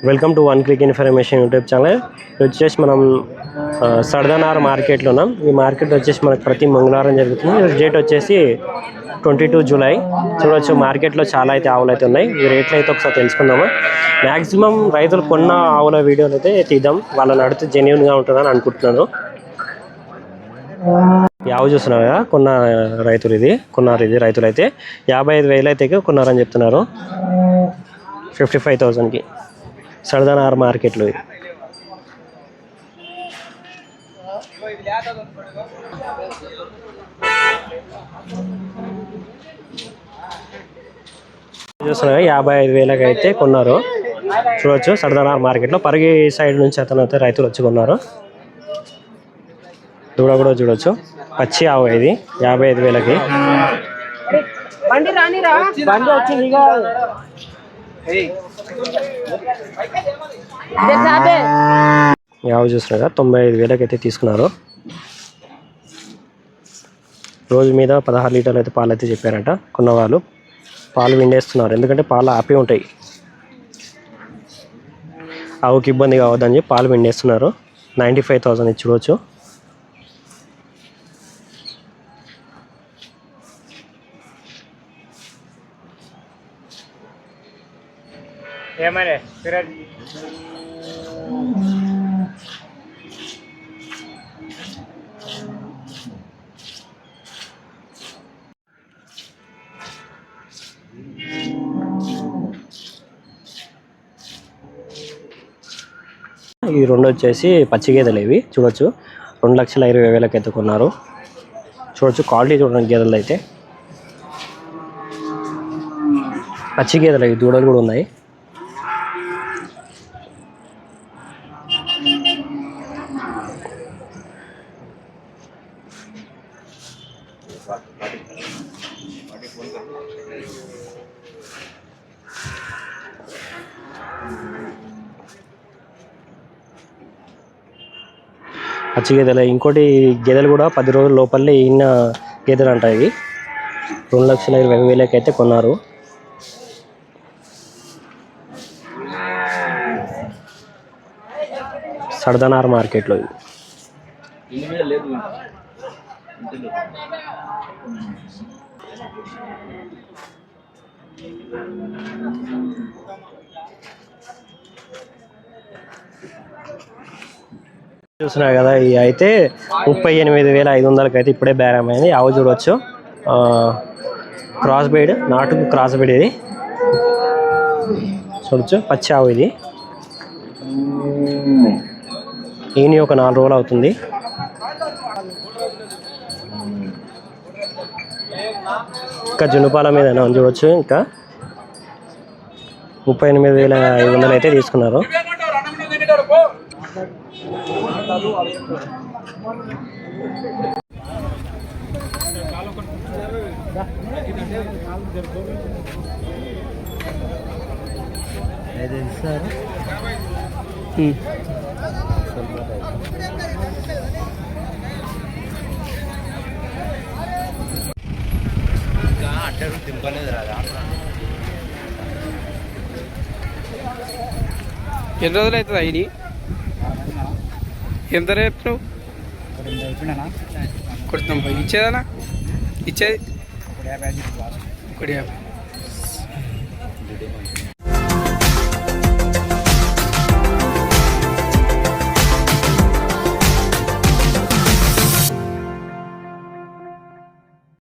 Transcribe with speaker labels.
Speaker 1: Welcome to one click information YouTube channel. వచ్చేసి మనం సర్దానార్ మార్కెట్లో ఉన్నాం. ఈ మార్కెట్ వచ్చేసి మనకు ప్రతి మంగళవారం జరుగుతుంది. డేట్ వచ్చేసి 22 జూలై. చూడవచ్చు మార్కెట్లో చాలా అయితే ఆవులు అయితే ఉన్నాయి. ఈ రేట్లు అయితే ఒకసారి తెలుసుకుందాము. మ్యాక్సిమం రైతులు కొన్న ఆవుల వీడియోలు అయితే తీద్దాం, వాళ్ళని అడిగితే జెన్యున్గా ఉంటుందని అనుకుంటున్నాను. ఈ ఆవు చూస్తున్నారు కదా, కొన్న రైతులు ఇది కొన్నారు. ఇది రైతులు అయితే 55,000 అయితే కొన్నారని చెప్తున్నారు. 55,000కి సర్దానార్ మార్కెట్లో. చూస్తున్నారు 55,000కి అయితే కొన్నారు. చూడవచ్చు సర్దానార్ మార్కెట్లో. పరిగి సైడ్ నుంచి అతను అయితే రైతులు వచ్చి కొన్నారు. దూడ కూడా చూడవచ్చు, పచ్చి ఆవు ఇది 55,000కి. ఆవు చూస్తున్నారు 95,000కి అయితే తీసుకున్నారు. రోజు మీద 16 లీటర్లు అయితే పాలు అయితే చెప్పారంట కొన్న వాళ్ళు. పాలు విండేస్తున్నారు, ఎందుకంటే పాలు ఆపి ఉంటాయి, ఆవుకి ఇబ్బంది కావద్దని చెప్పి పాలు విండేస్తున్నారు. 95,000 ఇచ్చి చూడవచ్చు. ఈ రెండు వచ్చేసి పచ్చి గేదెలు ఇవి. చూడొచ్చు 2,20,000కి అయితే కొన్నారు. చూడొచ్చు క్వాలిటీ చూడండి గేదెలు అయితే. పచ్చి గేదెలు ఇవి, దూడలు కూడా ఉన్నాయి. పచ్చి గేదెలు. ఇంకోటి గేదెలు కూడా 10 రోజుల లోపలే ఈయన గేదెలు అంట. ఇవి 2,20,000కి అయితే కొన్నారు. సర్దానార్ మార్కెట్లో ఇవి. చూస్తున్నారు కదా, ఇవి అయితే 38,500కి అయితే ఇప్పుడే బేరం అయింది. ఆవు చూడవచ్చు, క్రాస్ బీడ్, నాటుకు క్రాస్ బీడ్ ఇది. చూడవచ్చు పచ్చి ఆవు ఇది. ఈయన ఒక 4 రోజులు అవుతుంది. ఇంకా జున్నుపాల మీద చూడవచ్చు. ఇంకా 38,500 అయితే తీసుకున్నారు.
Speaker 2: ఎన్ని రోజులు అవుతుంది అయ్యి? ఎంత రేపు కొడుతున్నాం? ఇచ్చేదనా? ఇచ్చేది 50.